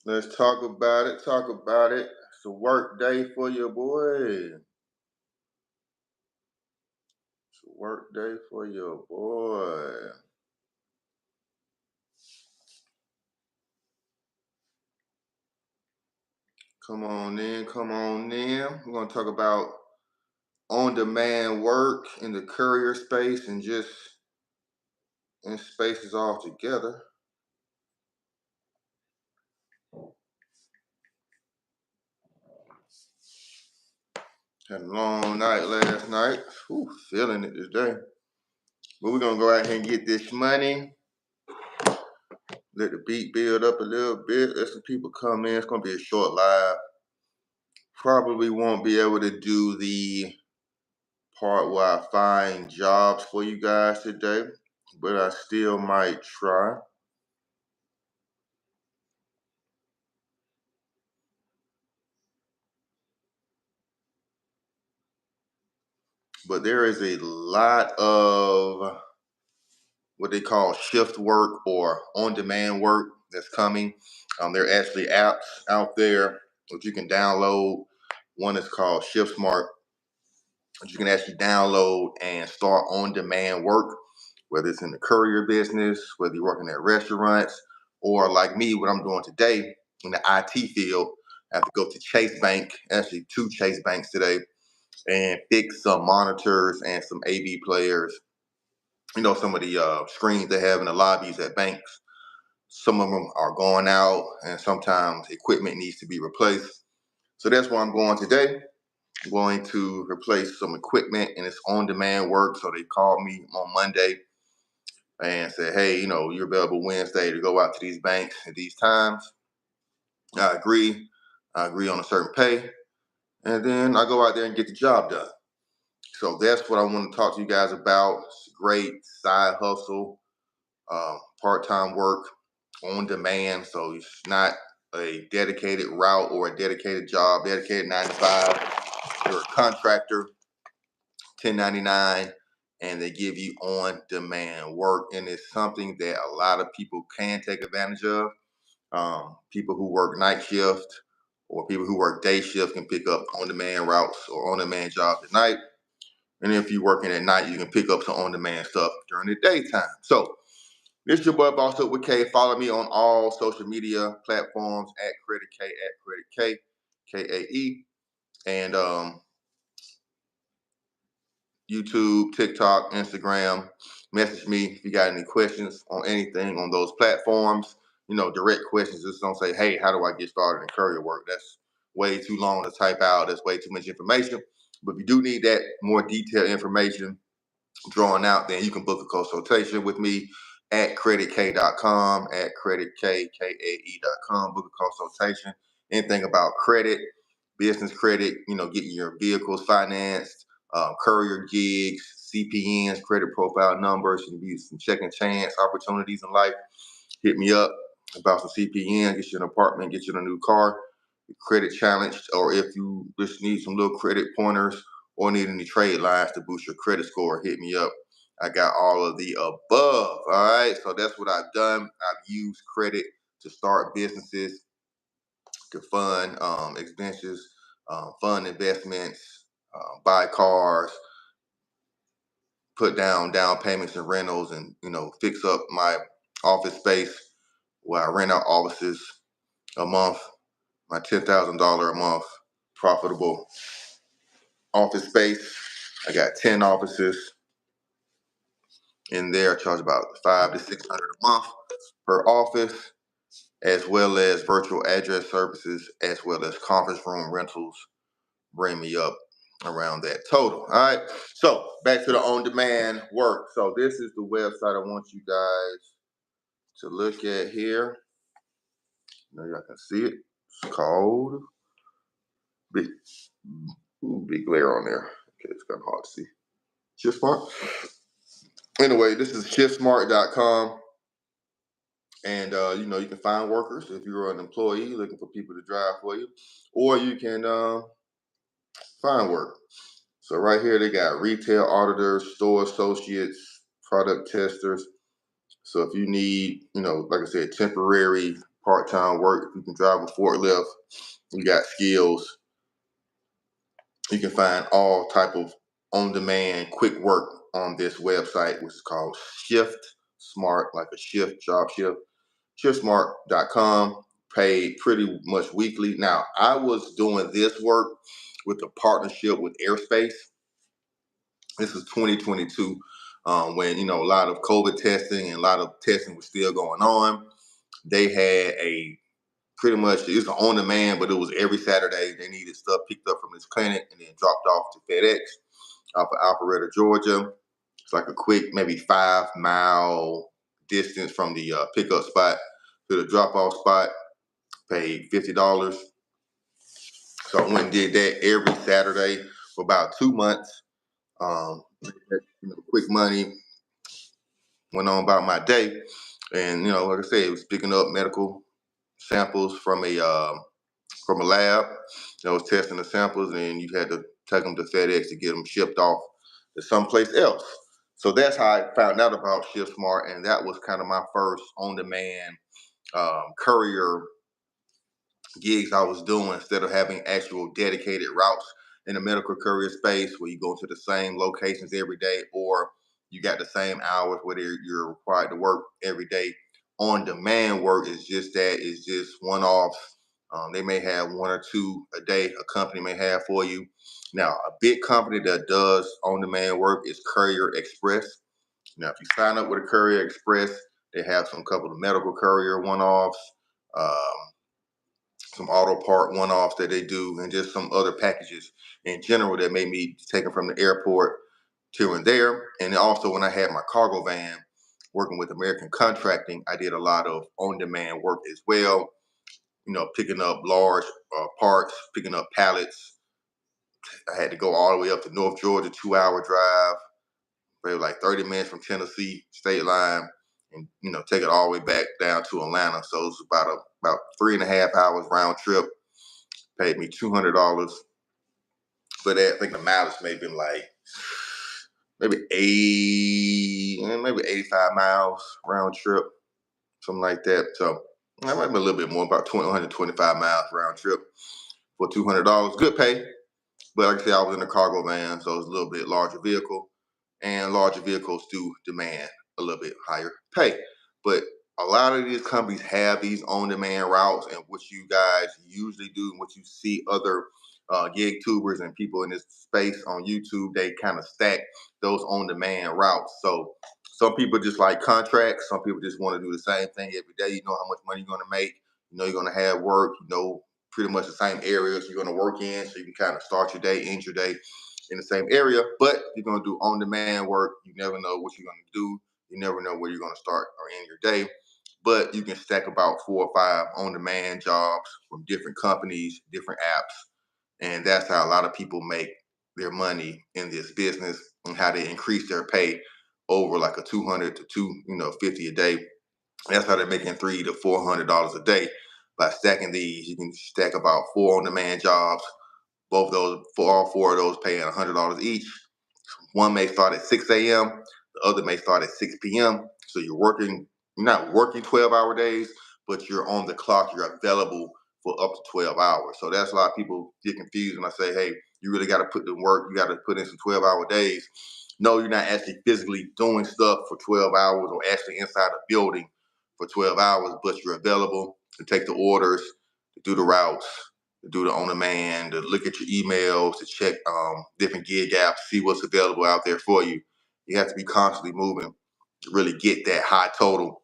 Let's talk about it. Talk about it. It's a work day for your boy. It's a work day for your boy. Come on in. Come on in. We're going to talk about on-demand work in the courier space and just in spaces altogether. Had a long night last night. Whew, feeling it today. But we're going to go out here and get this money. Let the beat build up a little bit. Let some people come in. It's going to be a short live. Probably won't be able to do the part where I find jobs for you guys today, but I still might try. But there is a lot of what they call shift work or on-demand work that's coming. There are actually apps out there that you can download. One is called Shift Smart, that you can actually download and start on-demand work, whether it's in the courier business, whether you're working at restaurants, or like me, what I'm doing today in the IT field. I have to go to Chase Bank, actually two Chase Banks today, and fix some monitors and some AV players. You know, some of the screens they have in the lobbies at banks. Some of them are going out, and sometimes equipment needs to be replaced. So that's where I'm going today. I'm going to replace some equipment, and it's on-demand work. So they called me on Monday and said, "Hey, you're available Wednesday to go out to these banks at these times." I agree. I agree on a certain pay, and then I go out there and get the job done. So that's what I want to talk to you guys about. It's a great side hustle, part-time work on demand. So it's not a dedicated route or a dedicated job, dedicated 9 to 5. You're a contractor, 1099, and they give you on-demand work, and it's something that a lot of people can take advantage of. People who work night shift or people who work day shift can pick up on-demand routes or on-demand jobs at night. And if you're working at night, you can pick up some on-demand stuff during the daytime. So this is your boy Boss Up with K. Follow me on all social media platforms at Credit K, at Credit K, KAE, and YouTube, TikTok, Instagram. Message me if you got any questions on anything on those platforms. Direct questions. Just don't say, "Hey, how do I get started in courier work?" That's way too long to type out. That's way too much information. But if you do need that more detailed information drawn out, then you can book a consultation with me at creditk.com, at creditkae.com. Book a consultation. Anything about credit, business credit, getting your vehicles financed, courier gigs, CPNs, credit profile numbers, and be some second chance opportunities in life. Hit me up about some CPN, get you an apartment, get you a new car, credit challenged, or if you just need some little credit pointers or need any trade lines to boost your credit score, hit me up. I got all of the above. All right. So that's what I've done. I've used credit to start businesses, to fund expenses, fund investments, buy cars, put down payments and rentals, and fix up my office space where I rent out offices a month. My $10,000 a month profitable office space. I got 10 offices in there. I charge about $500 to $600 a month per office, as well as virtual address services, as well as conference room rentals. Bring me up around that total. All right. So back to the on-demand work. So this is the website I want you guys to look at here. Y'all can see it. It's called big glare on there. Okay, it's kind of hard to see. Shift Smart. Anyway, this is shiftsmart.com. And you can find workers if you're an employee looking for people to drive for you, or you can find work. So right here they got retail auditors, store associates, product testers. So if you need, like I said, temporary part-time work. If you can drive a forklift, you got skills, you can find all type of on-demand quick work on this website, which is called Shift Smart, like a shift, job shift. ShiftSmart.com, paid pretty much weekly. Now, I was doing this work with a partnership with Airspace. This is 2022, when a lot of COVID testing and a lot of testing was still going on. They had a pretty much, it's on demand, but it was every Saturday. They needed stuff picked up from this clinic and then dropped off to FedEx off of Alpharetta, Georgia. It's like a quick, maybe 5 mile distance from the pickup spot to the drop off spot. Paid $50. So I went and did that every Saturday for about 2 months. Quick money, went on about my day. And, like I said, it was picking up medical samples from a lab that was testing the samples, and you had to take them to FedEx to get them shipped off to someplace else. So that's how I found out about ShiftSmart, and that was kind of my first on-demand courier gigs I was doing, instead of having actual dedicated routes in the medical courier space where you go to the same locations every day, or you got the same hours where you're required to work every day. On demand work is just that, it's just one off. They may have one or two a day a company may have for you. Now, a big company that does on demand work is Courier Express. Now, if you sign up with a Courier Express, they have some couple of medical courier one-offs, some auto part one-offs that they do, and just some other packages in general that may be taken from the airport to and there. And also, when I had my cargo van working with American Contracting, I did a lot of on-demand work as well. Picking up large parts, picking up pallets. I had to go all the way up to North Georgia, 2-hour drive, maybe like 30 minutes from Tennessee state line, and take it all the way back down to Atlanta. So it's about 3.5 hours round trip. Paid me $200 for that. I think the mileage may have been like maybe 85 miles round trip, something like that. So that might be a little bit more, about 125 miles round trip for $200. Good pay. But like I said, I was in a cargo van, so it's a little bit larger vehicle, and larger vehicles do demand a little bit higher pay. But a lot of these companies have these on-demand routes, and what you guys usually do, and what you see other gig tubers and people in this space on YouTube, they kind of stack those on-demand routes. So some people just like contracts. Some people just want to do the same thing every day. You know how much money you're going to make. You know you're going to have work. Pretty much the same areas you're going to work in, so you can kind of start your day, end your day in the same area. But you're going to do on-demand work. You never know what you're going to do. You never know where you're going to start or end your day. But you can stack about 4 or 5 on-demand jobs from different companies, different apps, and that's how a lot of people make their money in this business, and how they increase their pay over like a 200 to 250 a day. That's how they're making $300 to $400 a day. By stacking these, you can stack about 4 on-demand jobs. All 4 of those paying $100 each. One may start at 6 a.m. The other may start at 6 p.m. So you're not working 12-hour days, but you're on the clock. You're available for up to 12 hours. So that's a lot of people get confused when I say, hey, you really got to put in work. You got to put in some 12-hour days. No, you're not actually physically doing stuff for 12 hours or actually inside a building for 12 hours, but you're available to take the orders, to do the routes, to do the on-demand, to look at your emails, to check different gig apps, see what's available out there for you. You have to be constantly moving to really get that high total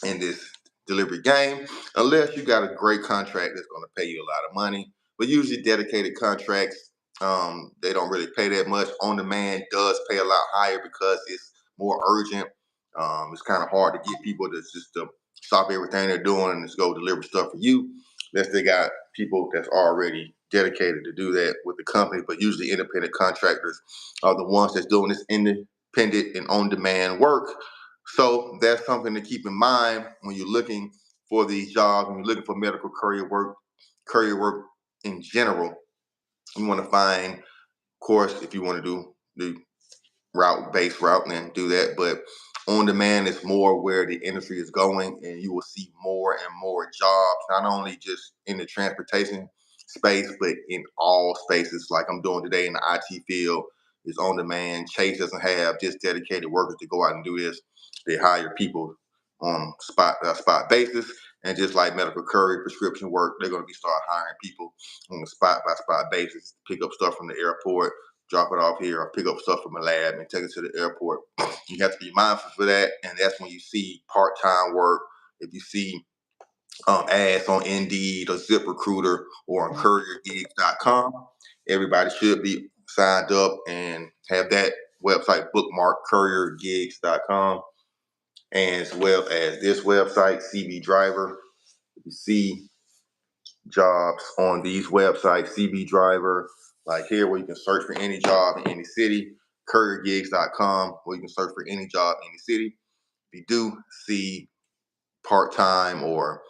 in this delivery game, unless you got a great contract that's going to pay you a lot of money. But usually dedicated contracts, they don't really pay that much. On demand does pay a lot higher because it's more urgent. It's kind of hard to get people to stop everything they're doing and just go deliver stuff for you, unless they got people that's already dedicated to do that with the company. But usually independent contractors are the ones that's doing this independent and on-demand work. So that's something to keep in mind when you're looking for these jobs, when you're looking for medical courier work in general. You want to find, of course, if you want to do the route-based routing, then do that. But On demand is more where the industry is going, and you will see more and more jobs, not only just in the transportation space, but in all spaces. Like I'm doing today in the IT field, is on demand. Chase doesn't have just dedicated workers to go out and do this. They hire people on spot basis, and just like medical courier prescription work, they're going to be start hiring people on a spot by spot basis. Pick up stuff from the airport, drop it off here, or pick up stuff from a lab and take it to the airport. You have to be mindful for that, and that's when you see part-time work. If you see ads on Indeed or ZipRecruiter or on CourierGigs.com, everybody should be signed up and have that website bookmarked, CourierGigs.com, and as well as this website, CB Driver. If you see jobs on these websites, CB Driver, like here where you can search for any job in any city, CourierGigs.com, where you can search for any job in any city. If you do see part-time or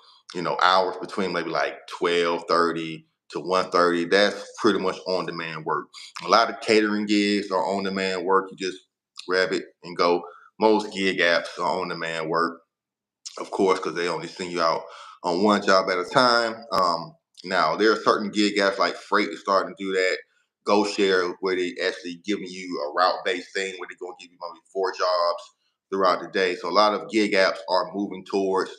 hours between maybe like 12:30 to 1:30, that's pretty much on-demand work. A lot of catering gigs are on-demand work. You just grab it and go. Most gig apps are on-demand work, of course, because they only send you out on one job at a time. Now, there are certain gig apps like Freight is starting to do that. GoShare, where they actually giving you a route-based thing where they're going to give you maybe 4 jobs throughout the day. So a lot of gig apps are moving towards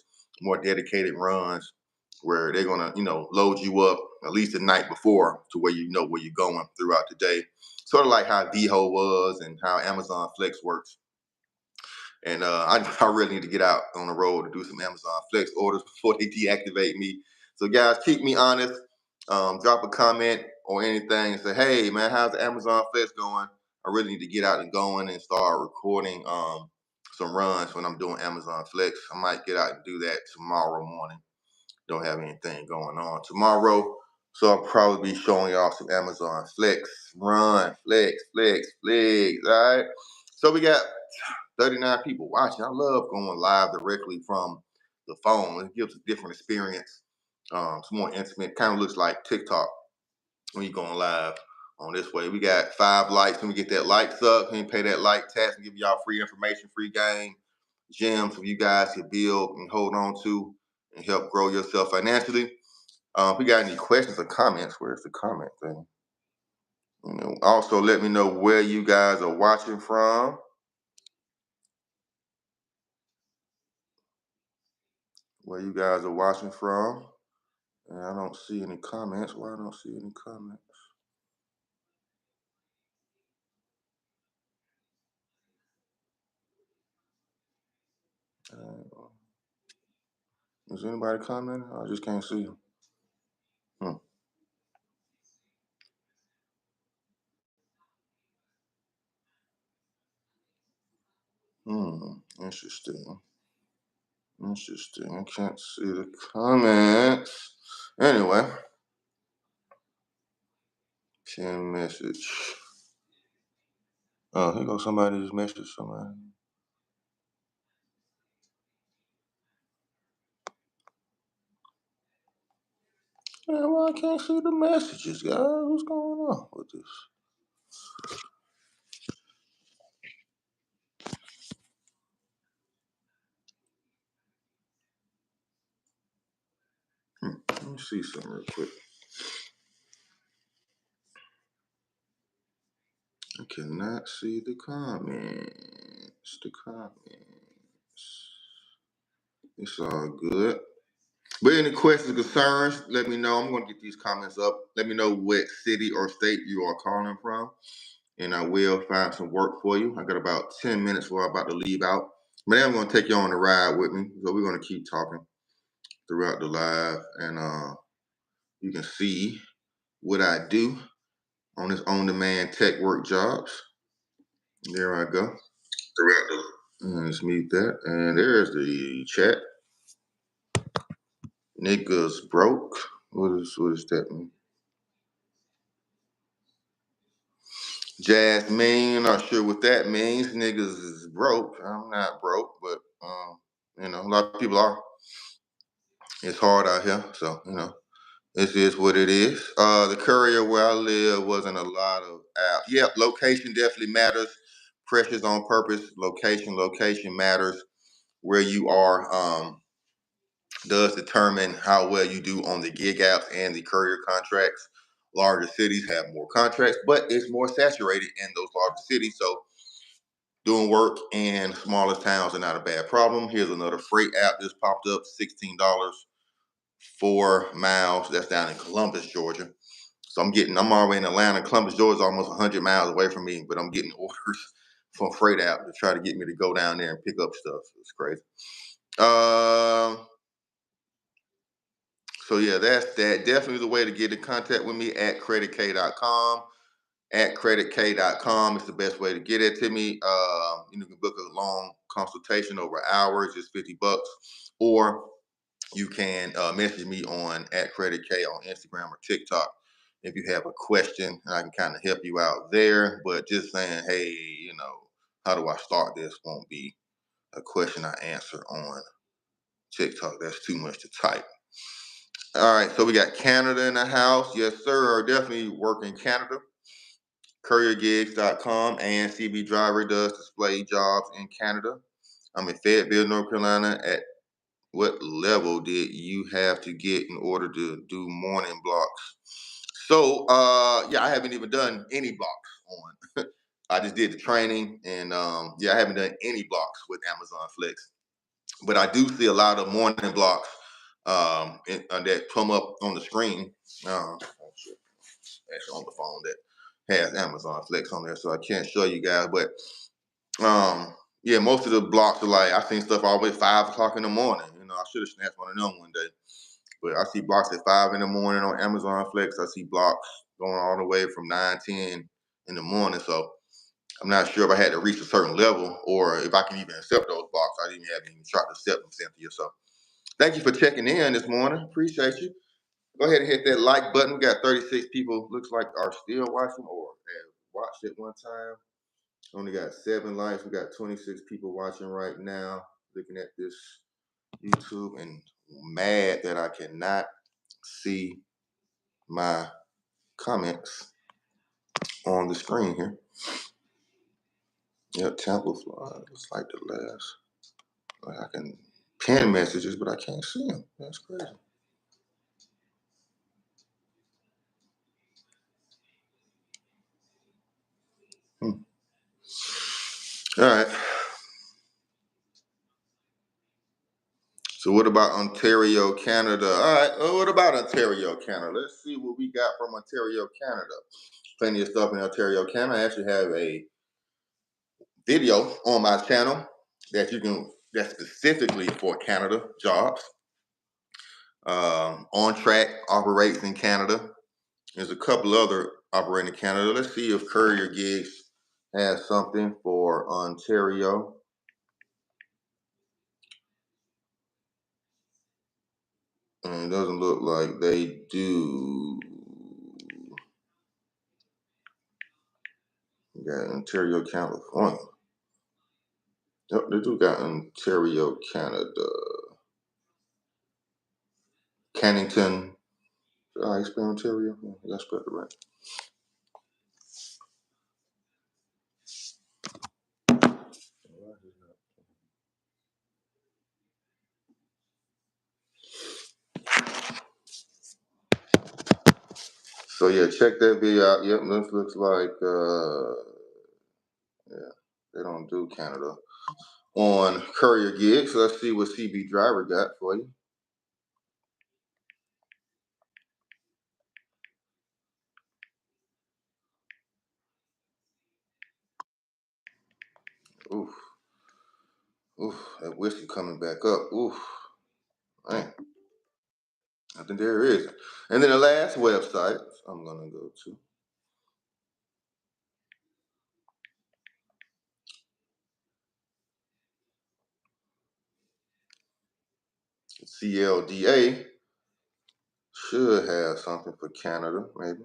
more dedicated runs where they're going to, load you up at least the night before to where you know where you're going throughout the day. Sort of like how VHO was and how Amazon Flex works. And I really need to get out on the road to do some Amazon Flex orders before they deactivate me. So guys, keep me honest. Drop a comment or anything and say, hey man, how's the Amazon Flex going? I really need to get out and going and start recording some runs when I'm doing Amazon Flex. I might get out and do that tomorrow morning. Don't have anything going on tomorrow. So I'll probably be showing y'all some Amazon Flex, run, flex, all right? So we got 39 people watching. I love going live directly from the phone. It gives a different experience. It's more intimate. Kind of looks like TikTok when you're going live on this way. We got 5 likes. When we get that likes up, we pay that like tax and give y'all free information, free game, gems for you guys to build and hold on to and help grow yourself financially. If we got any questions or comments, where's the comment thing? Also, let me know where you guys are watching from. Where you guys are watching from. And I don't see any comments. Why I don't see any comments? Is anybody commenting? I just can't see them. Interesting. I can't see the comments. Anyway, send message. Oh, here goes somebody just messaged somebody. Yeah, well, I can't see the messages, guys. What's going on with this? Let me see something real quick. I cannot see the comments. It's all good. But any questions, concerns, let me know. I'm going to get these comments up. Let me know what city or state you are calling from, and I will find some work for you. I got about 10 minutes before I'm about to leave out. But then I'm going to take you on the ride with me. So we're going to keep talking throughout the live, and you can see what I do on this on-demand tech work jobs. There I go. Let's mute that. And there's the chat. Niggas broke. What does that mean? Jasmine, not sure what that means. Niggas is broke. I'm not broke, but a lot of people are. It's hard out here, so this is what it is. The courier where I live wasn't a lot of apps. Yep, location definitely matters. precious on purpose. Location matters. Where you are does determine how well you do on the gig apps and the courier contracts. Larger cities have more contracts, but it's more saturated in those larger cities. So doing work in smaller towns are not a bad problem. Here's another freight app just popped up, $16, 4 miles. That's down in Columbus, Georgia. So I'm already in Atlanta. Columbus, Georgia is almost 100 miles away from me, but I'm getting orders from freight app to try to get me to go down there and pick up stuff. It's crazy. So yeah, that's that. Definitely the way to get in contact with me at creditkay.com. At creditkay.com is the best way to get it to me. You can book a long consultation over hours, just $50, or you can message me on at creditkay on Instagram or TikTok if you have a question, and I can kind of help you out there. But just saying, hey, how do I start this? Won't be a question I answer on TikTok. That's too much to type. All right, so we got Canada in the house. Yes, sir. Definitely work in Canada. CourierGigs.com and CB Driver does display jobs in Canada. I'm in Fayetteville, North Carolina. At what level did you have to get in order to do morning blocks? So, yeah, I haven't even done any blocks on. I just did the training, and yeah, I haven't done any blocks with Amazon Flex. But I do see a lot of morning blocks that come up on the screen. Actually, on the phone that has Amazon Flex on there, so I can't show you guys. But yeah, most of the blocks are like I seen stuff all the way 5 o'clock in the morning. I should have snatched one of them one day. But I see blocks at 5 in the morning on Amazon Flex. I see blocks going all the way from 9, 10 in the morning. So I'm not sure if I had to reach a certain level or if I can even accept those blocks. I didn't have even tried to accept them, Cynthia. So thank you for checking in this morning. Appreciate you. Go ahead and hit that like button. We got 36 people, looks like, are still watching or have watched it one time. Only got 7 likes. We got 26 people watching right now, looking at this YouTube, and mad that I cannot see my comments on the screen here. Yep, Tampa, Florida. It's like the last. I can pin messages, but I can't see them. That's crazy. All right. So what about Ontario, Canada? All right. Well, what about Ontario, Canada? Let's see what we got from Ontario, Canada. Plenty of stuff in Ontario, Canada. I actually have a video on my channel that's specifically for Canada jobs. On Track operates in Canada. There's a couple other operating in Canada. Let's see if Courier Gigs has something for Ontario. And it doesn't look like they do. We got Ontario, California. Yep, they do got Ontario, Canada. Cannington. Did I spell Ontario? Yeah, that's spelled it right. So yeah, check that video out. Yep, this looks like yeah, they don't do Canada on Courier Gigs. So let's see what CB Driver got for you. Oof. Oof, that whiskey coming back up. Oof. Man. I think there is. And then the last website I'm gonna go to. CLDA should have something for Canada, maybe.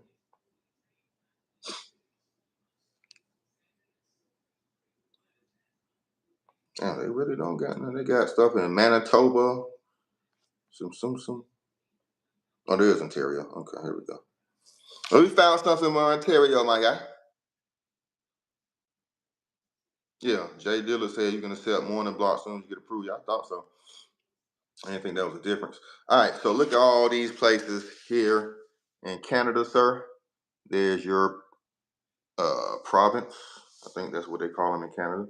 Yeah, they really don't got none. They got stuff in Manitoba. Some. Oh, there is Ontario. Okay, here we go. Well, we found something in Ontario, my guy. Yeah, Jay Dilla said you can accept morning block as soon as you get approved. Yeah, I thought so. I didn't think that was a difference. All right, so look at all these places here in Canada, sir. There's your province. I think that's what they call them in Canada.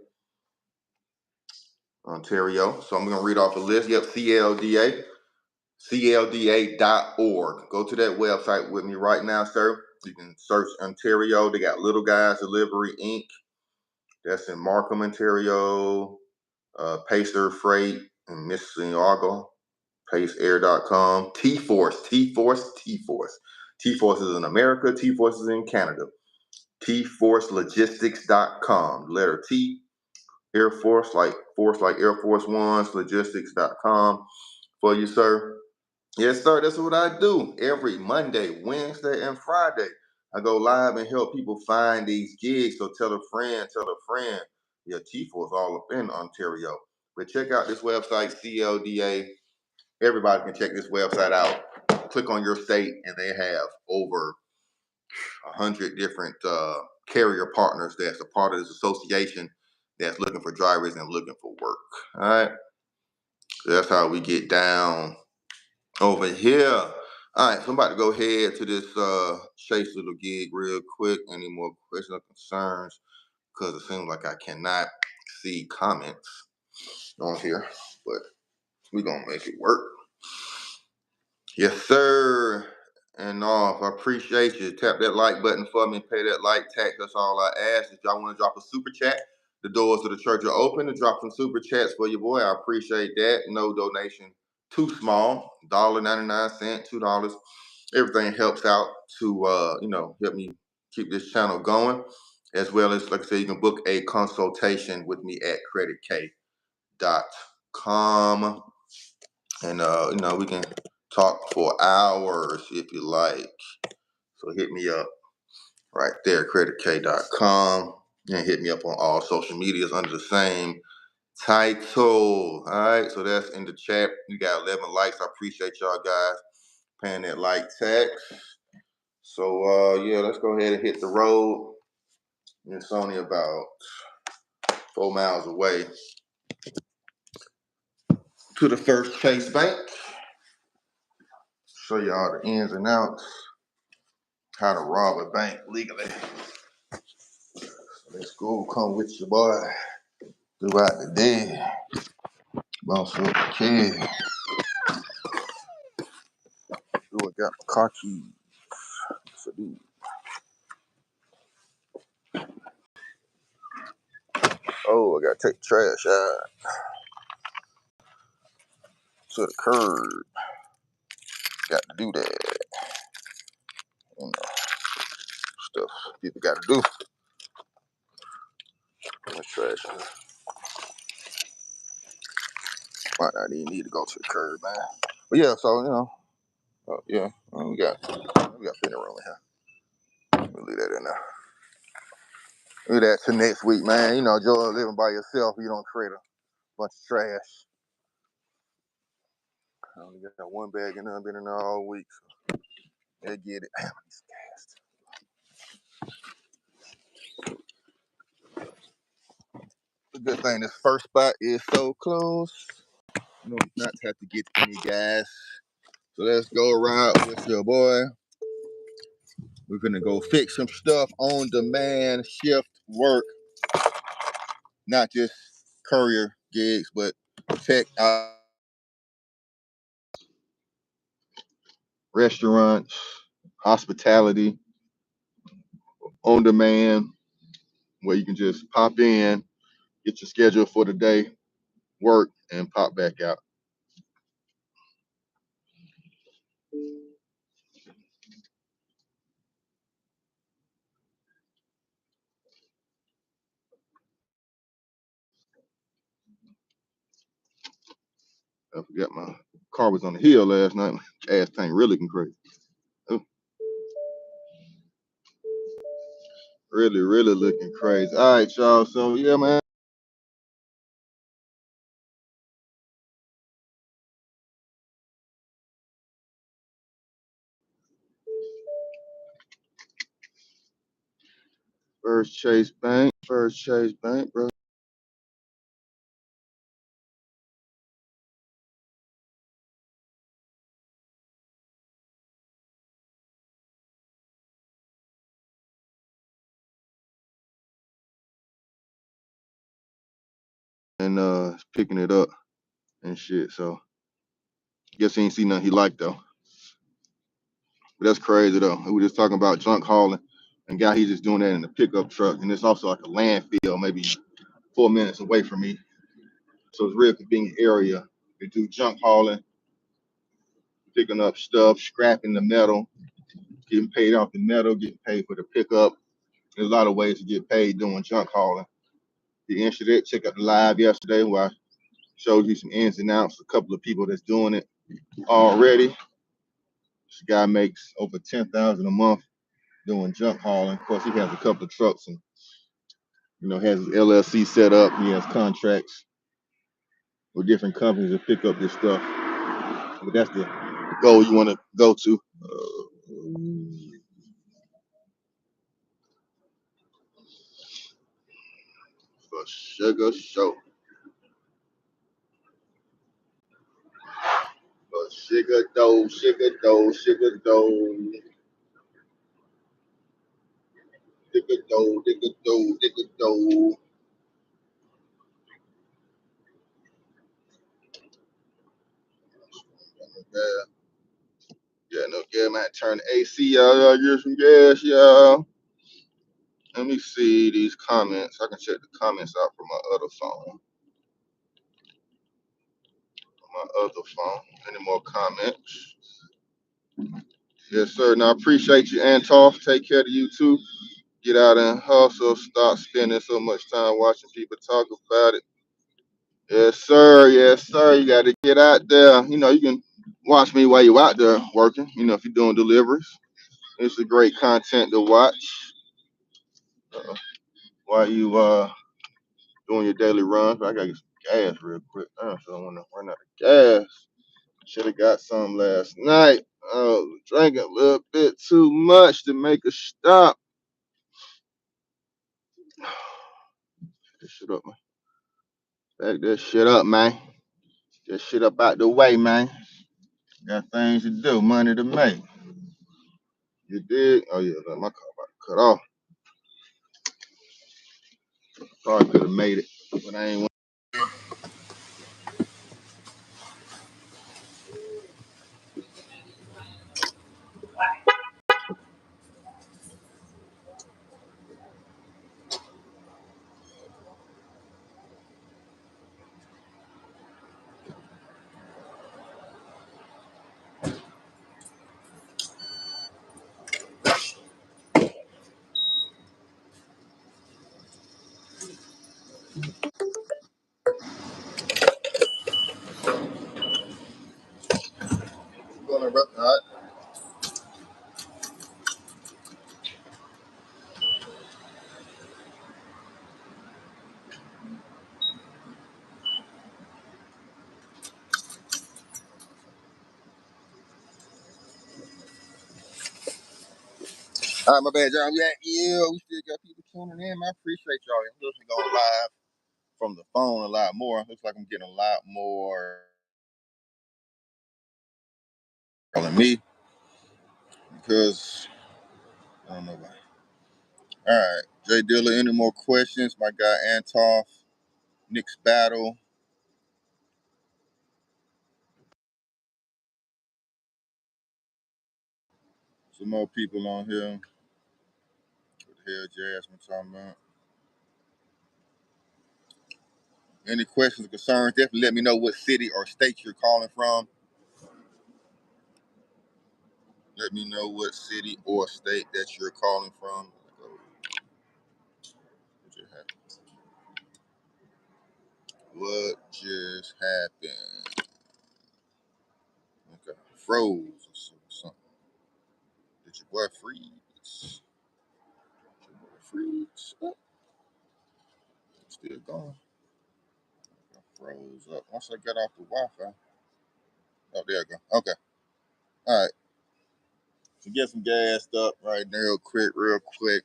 Ontario. So I'm going to read off a list. Yep, CLDA, clda.org. Go to that website with me right now, sir. You can search Ontario. They got Little Guys Delivery Inc. That's in Markham, Ontario. Pacer Freight in Mississauga. PaceAir.com. T-Force. T-Force is in America. T-Force is in Canada. Tforcelogistics.com. Letter T. Air Force, like Air Force One's, logistics.com for you, sir. Yes, sir. That's what I do every Monday, Wednesday, and Friday. I go live and help people find these gigs. So tell a friend. Yeah, T-Force all up in Ontario. But check out this website, CLDA. Everybody can check this website out. Click on your state, and they have over 100 different carrier partners that's a part of this association that's looking for drivers and looking for work. All right. So that's how we get down over here. All right, so I'm about to go ahead to this Chase little gig real quick. Any more questions or concerns? Because it seems like I cannot see comments on here, but we're going to make it work. Yes, sir. And off. I appreciate you. Tap that like button for me and pay that like tax. That's all I ask. If y'all want to drop a super chat, the doors to the church are open to drop some super chats for your boy. I appreciate that. No donation too small. $1.99, $2. Everything helps out to help me keep this channel going. As well as, like I said, you can book a consultation with me at creditkk.com. And we can talk for hours if you like. So hit me up right there, creditkk.com. And hit me up on all social medias under the same title. All right, so that's in the chat. You got 11 likes. I appreciate y'all guys paying that like tax. So yeah, let's go ahead and hit the road. It's only about 4 miles away to the first Chase Bank. Show y'all the ins and outs, how to rob a bank legally. Let's go, come with your boy throughout the day. Boss up the kid. Do I got my car keys? Yes, I do. Oh, I gotta take the trash out to the curb. Got to do that. You know, stuff people gotta do. My trash. Might not even need to go to the curb, man. But yeah, so we got plenty of room in here. We'll leave that in there. Leave that to next week, man. You know, Joe, living by yourself, you don't create a bunch of trash. I only got one bag in there. I've been in there all week. So they get it. Damn, I need some gas. The good thing, this first spot is so close. You know, not to have to get any gas. So let's go around with your boy. We're gonna go fix some stuff on demand, shift work, not just courier gigs, but tech restaurants, hospitality, on demand, where you can just pop in, get your schedule for the day, work, and pop back out. I forgot my car was on the hill last night. My gas tank really looking crazy. Oh, really, really looking crazy. All right, y'all. So yeah, man. First Chase Bank, bro. and picking it up and shit. So guess he ain't see nothing he liked though. But that's crazy though. We were just talking about junk hauling, and guy he's just doing that in the pickup truck, and it's also like a landfill, maybe 4 minutes away from me. So it's a real convenient area to do junk hauling, picking up stuff, scrapping the metal, getting paid off the metal, getting paid for the pickup. There's a lot of ways to get paid doing junk hauling. If you're interested, check out the live yesterday where I showed you some ins and outs, a couple of people that's doing it already. This guy makes over 10,000 a month doing junk hauling. Of course, he has a couple of trucks and has his LLC set up. He has contracts with different companies to pick up this stuff. But that's the goal you want to go to. For sugar show. For sugar dough, sugar dough, sugar dough. Sugar dough, sugar dough, sugar dough. Yeah, no gas, man. Turn the AC, y'all. Get some gas, y'all. Let me see these comments. I can check the comments out from my other phone. Any more comments? Yes, sir. Now, I appreciate you, Antoff. Take care of you, too. Get out and hustle. Stop spending so much time watching people talk about it. Yes, sir. Yes, sir. You got to get out there. You can watch me while you're out there working, if you're doing deliveries. It's a great content to watch while you doing your daily runs. But I got to get some gas real quick. So I don't want to run out of gas. Should have got some last night. Oh, drank a little bit too much to make a stop. This shit up, man. Back this shit up, man. Get shit up out the way, man. Got things to do, money to make. You dig? Oh yeah, my car about to cut off. Probably could have made it, but I ain't want. All right. All right, my bad, y'all. Yeah, we still got people tuning in. I appreciate y'all. I'm listening going live from the phone a lot more. Looks like I'm getting a lot more calling me because I don't know why. All right, Jay Dilla. Any more questions? My guy Antoff, Nick's battle. Some more people on here. What the hell, Jasmine talking about? Any questions or concerns? Definitely let me know what city or state you're calling from. Let me know what city or state that you're calling from. What just happened? Okay, froze or something. Did your boy freeze? Did your boy freeze? Oh, still going. I froze up. Once I got off the Wi-Fi. Oh, there I go. Okay. All right. So get some gassed up right there real quick.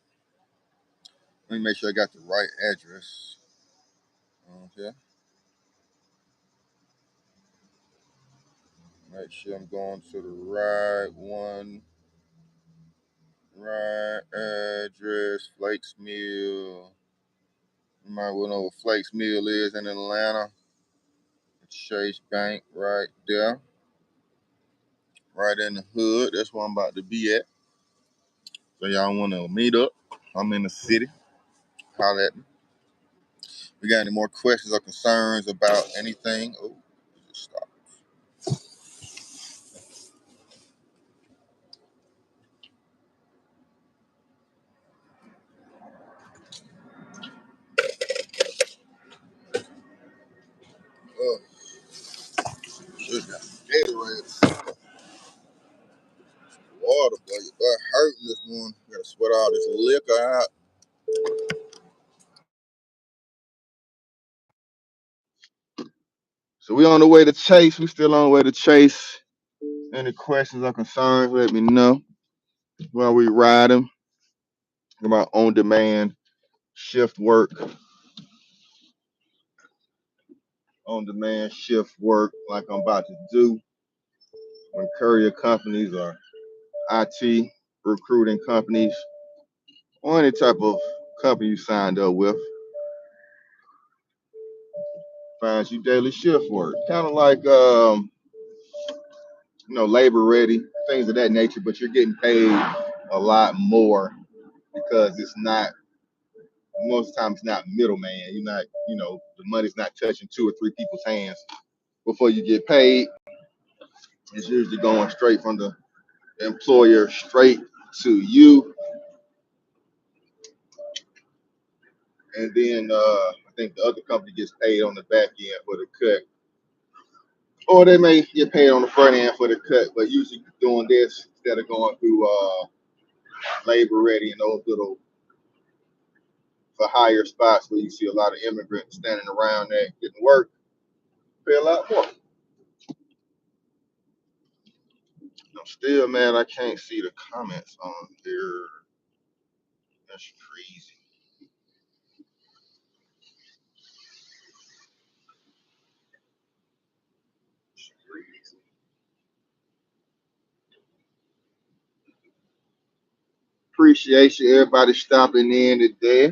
Let me make sure I got the right address. Okay. Make sure I'm going to the right one. Right address, Flakes Mill. You might well know what Flake's Mill is in Atlanta. Chase Bank right there. Right in the hood. That's where I'm about to be at. So y'all want to meet up? I'm in the city. Holler at me. We got any more questions or concerns about anything? Oh, just stop. Oh, just got Gatorade. Water, boy. Your butt hurting this morning. Gotta sweat all this liquor out. So we on the way to Chase. We still on the way to Chase. Any questions or concerns, let me know while we riding. About on demand shift work. On demand shift work like I'm about to do when courier companies or IT recruiting companies or any type of company you signed up with finds you daily shift work. Kind of like labor ready, things of that nature, but you're getting paid a lot more because it's not most times it's not middleman. You're not, the money's not touching two or three people's hands before you get paid. It's usually going straight from the employer straight to you. And then I think the other company gets paid on the back end for the cut. Or they may get paid on the front end for the cut, but usually doing this instead of going through labor ready and those little for higher spots where you see a lot of immigrants standing around there getting work, pay a lot more. Still, man, I can't see the comments on here. That's crazy. That's crazy. Appreciate you, everybody stopping in today.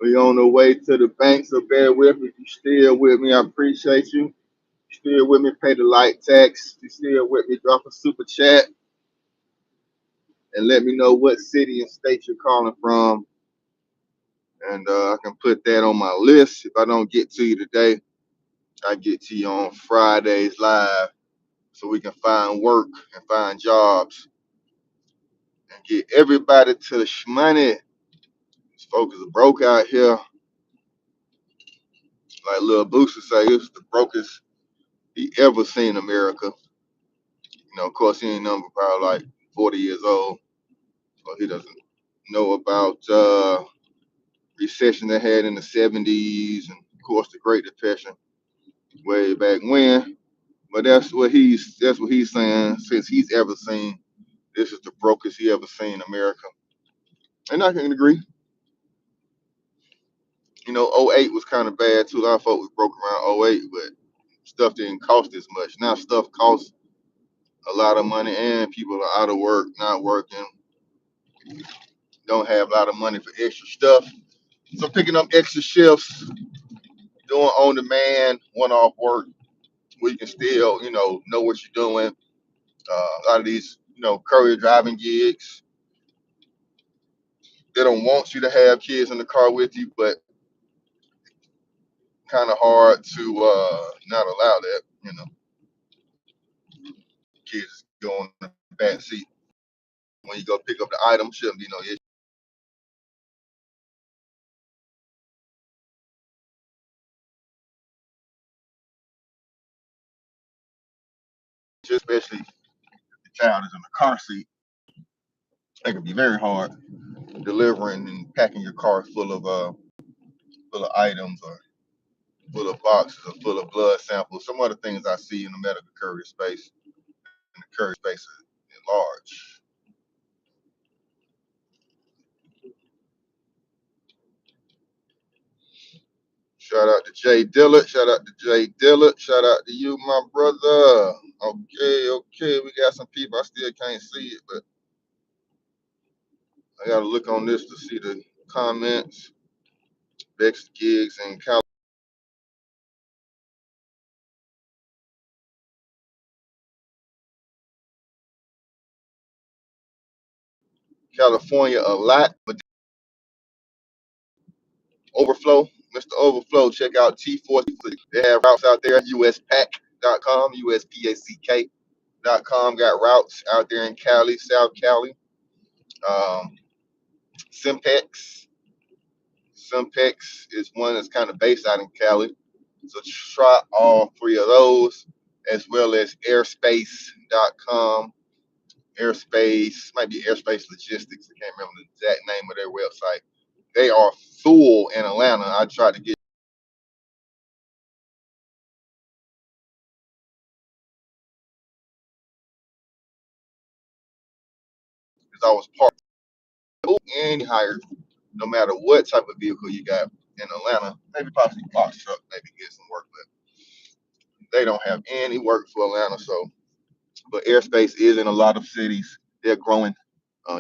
We on the way to the bank, so bear with me. If you still with me, I appreciate you. Still with me, pay the light tax. You still with me, drop a super chat and let me know what city and state you're calling from. And I can put that on my list. If I don't get to you today, I get to you on Fridays live so we can find work and find jobs and get everybody to the shmoney. These folks are broke out here. Like Lil Booster say, it's the brokest he ever seen in America. Of course, he ain't number probably like 40 years old, so he doesn't know about recession they had in the 70s and of course the Great Depression way back when. But that's what he's saying. Since he's ever seen, this is the brokest he ever seen in America. And I can agree. '08 was kind of bad too. A lot of folks was broke around '08, but stuff didn't cost as much. Now stuff costs a lot of money and people are out of work, not working, don't have a lot of money for extra stuff. So picking up extra shifts, doing on demand, one off work where you can still, know what you're doing. A lot of these, courier driving gigs, they don't want you to have kids in the car with you, but kind of hard to not allow that, kids go in the back seat when you go pick up the item, shouldn't be no issue, especially if the child is in the car seat. It can be very hard delivering and packing your car full of items or full of boxes or full of blood samples. Some other things I see in the medical courier space, in the courier space at large. Shout out to Jay Dillard. Shout out to Jay Dillard. Shout out to you, my brother. Okay. We got some people. I still can't see it, but I gotta look on this to see the comments. best gigs in California a lot, but Overflow, Mr. Overflow, check out T4. They have routes out there, USPAC.com, USPACK.com, got routes out there in Cali, South Cali. Um, Simpex. Simpex is one that's kind of based out in Cali. So try all three of those, as well as airspace.com. Airspace, might be Airspace Logistics. I can't remember the exact name of their website. They are full in Atlanta. I tried to get because I was part and hired no matter what type of vehicle you got in Atlanta. Maybe possibly box truck, maybe get some work, but they don't have any work for Atlanta. So, but airspace is in a lot of cities. They're growing.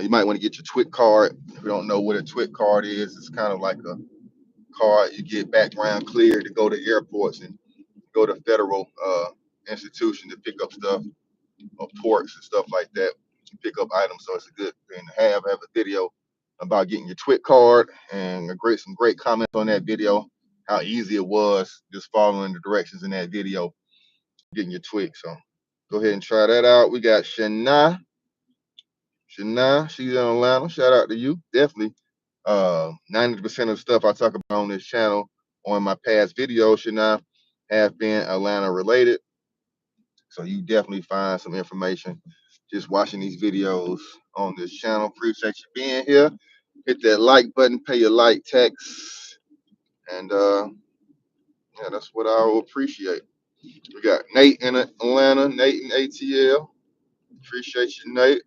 You might want to get your TWIC card. If you don't know what a TWIC card is, it's kind of like a card you get background clear to go to airports and go to federal institutions to pick up stuff or ports and stuff like that. You pick up items, so it's a good thing to have. I have a video about getting your TWIC card and some great comments on that video. How easy it was just following the directions in that video, getting your TWIC. So go ahead and try that out. We got Shana. Shana, she's in Atlanta. Shout out to you. Definitely 90% of the stuff I talk about on this channel on my past videos, Shana, have been Atlanta related. So you definitely find some information just watching these videos on this channel. Appreciate you being here. Hit that like button, pay your like tax. And yeah, that's what I will appreciate. We got Nate in Atlanta, Nate in ATL. Appreciate you, Nate.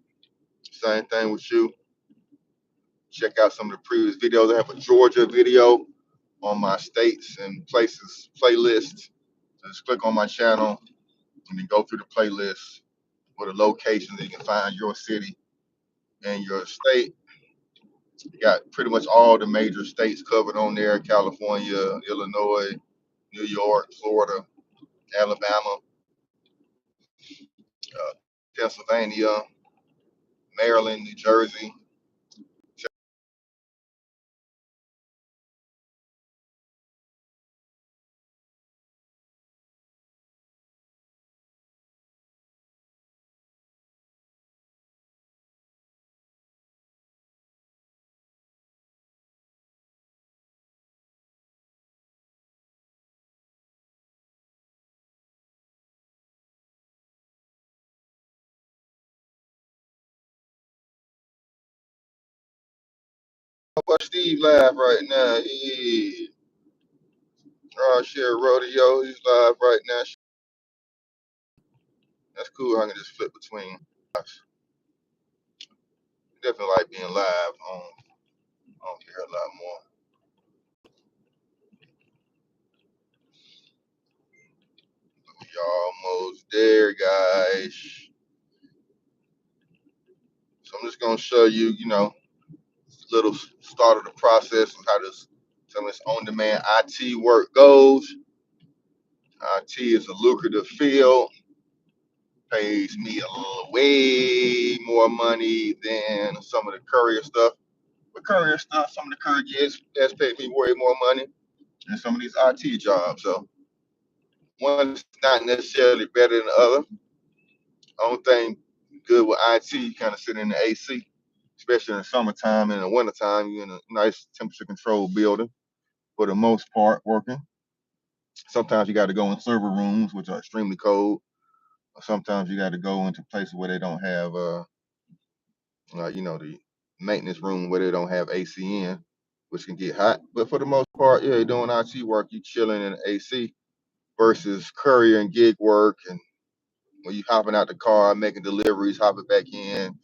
Same thing with you. Check out some of the previous videos. I have a Georgia video on my states and places playlist. So just click on my channel and then go through the playlist with the locations that you can find your city and your state. You got pretty much all the major states covered on there: California, Illinois, New York, Florida, Alabama, uh, Pennsylvania, Maryland, New Jersey. Watch Steve live right now. Yeah. Share Rodeo. He's live right now. That's cool. I can just flip between. Definitely like being live on here a lot more. Y'all almost there, guys. So I'm just gonna show you, little start of the process and how this some of this on-demand IT work goes. IT is a lucrative field, pays me way more money than some of the courier stuff. But courier stuff, some of the courier gigs has paid me way more money than some of these IT jobs. So one's not necessarily better than the other. Only thing good with IT, you kind of sit in the AC, especially in the summertime and in the wintertime. You're in a nice temperature controlled building for the most part working. Sometimes you got to go in server rooms, which are extremely cold. Or sometimes you got to go into places where they don't have, the maintenance room where they don't have AC in, which can get hot. But for the most part, yeah, you're doing IT work, you chilling in the AC versus courier and gig work. And when you hopping out the car, making deliveries, hopping back in,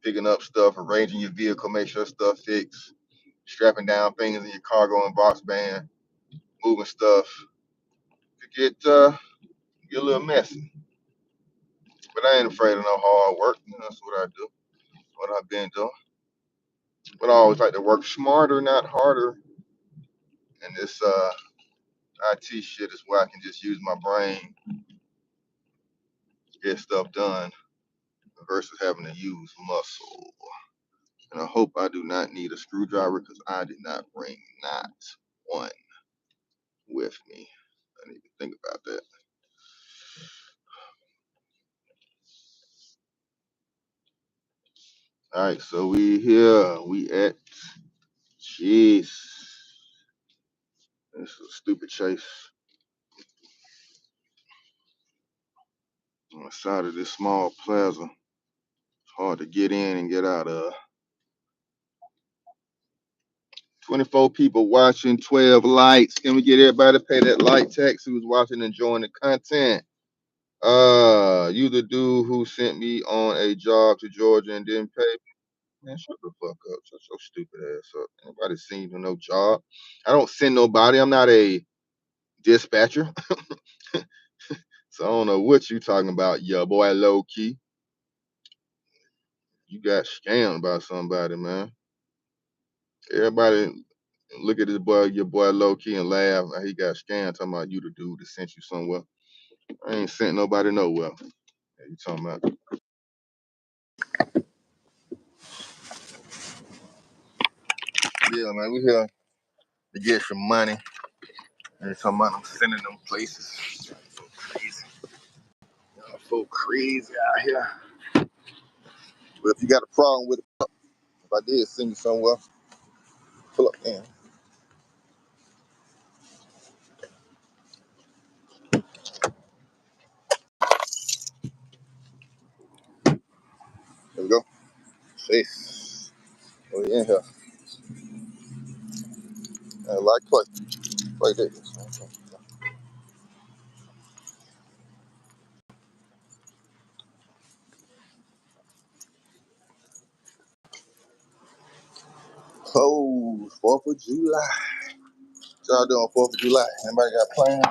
picking up stuff, arranging your vehicle, make sure stuff fixed, strapping down things in your cargo and box van, moving stuff. It get a little messy. But I ain't afraid of no hard work. That's what I do, what I've been doing. But I always like to work smarter, not harder. And this IT shit is where I can just use my brain, get stuff done, versus having to use muscle. And I hope I do not need a screwdriver because I did not bring not one with me. I need to think about that. All right, so we here. We at, jeez, this is a stupid chase. On the side of this small plaza. It's hard to get in and get out of. 24 people watching, 12 likes. Can we get everybody to pay that like tax who's watching and enjoying the content? You the dude who sent me on a job to Georgia and didn't pay. Man, shut the fuck up. Shut your stupid ass up. Nobody seen you no job. I don't send nobody. I'm not a dispatcher. So I don't know what you talking about, yo boy low key. You got scammed by somebody, man. Everybody look at this boy, your boy low key, and laugh. He got scammed. Talking about you the dude that sent you somewhere. I ain't sent nobody nowhere. What you talking about? Yeah, man, we here to get some money. And you talking about I'm sending them places. So crazy. Y'all so crazy out here. But if you got a problem with it, if I did send you somewhere, pull up in. There we go. Face. Oh, yeah, in here. Like play. Play this. Oh, 4th of July. What y'all doing 4th of July? Anybody got plans?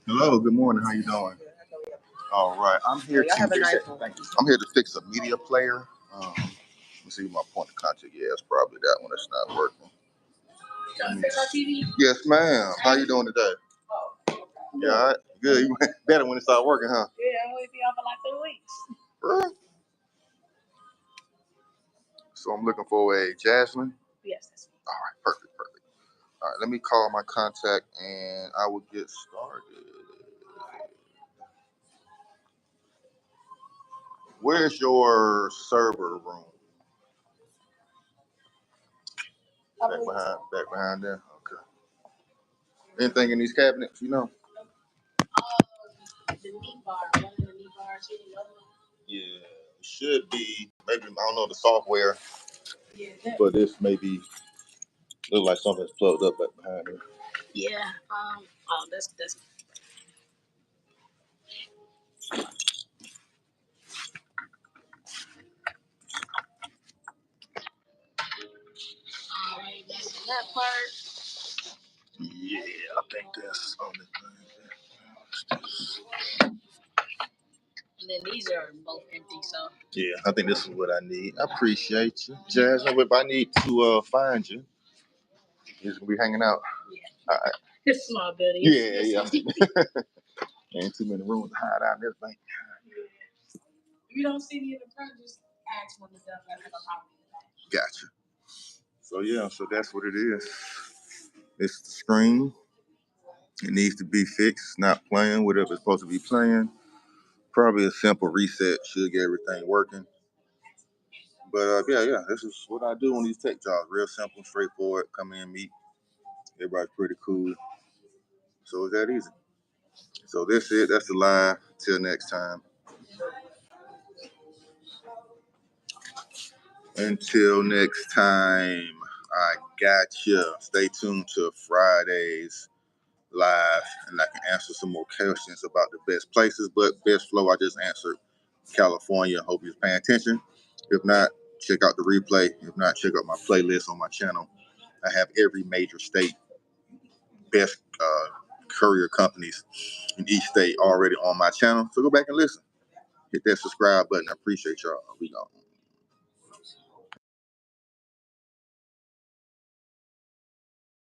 Hello, good morning. How you doing? All right, I'm here to I'm here to fix a media player. Let's see my point of contact. Yeah, it's probably that one that's not working. Yes, ma'am. How you doing today? Yeah, all right. Good. You better when it start working, huh? Yeah, I'm only be out for like 3 weeks. Really? So I'm looking for a Jasmine. Yes. That's me. All right, perfect, perfect. All right, let me call my contact and I will get started. Where's your server room? Back behind there. Okay. Anything in these cabinets, you know? The meat bar, one of the meat bars, yeah, it should be. Maybe I don't know the software, but this maybe look like something's plugged up back behind here. Yeah. Oh, that's. All right, that's that part. Yeah, I think that's on the thing. And then these are both empty, so. Yeah, I think this is what I need. I appreciate you, Jasmine. If I need to find you, you're gonna be hanging out. Yeah. All right. It's small building. Yeah. Ain't too many rooms to hide out in this thing. If you don't see me in the front, just ask when the stuff I have a problem with that. Gotcha. So yeah, so that's what it is. It's the screen. It needs to be fixed. It's not playing whatever it's supposed to be playing. Probably a simple reset should get everything working. But yeah, this is what I do on these tech jobs. Real simple, straightforward. Come in, meet. Everybody's pretty cool. So it's that easy. So that's it. That's the live. Till next time. Until next time, I got you. Stay tuned to Fridays live, and I can answer some more questions about the best places. But best flow, I just answered California. Hope you're paying attention. If not, check out the replay. If not, check out my playlist on my channel. I have every major state, best courier companies in each state already on my channel. So go back and listen. Hit that subscribe button. I appreciate y'all. We gone.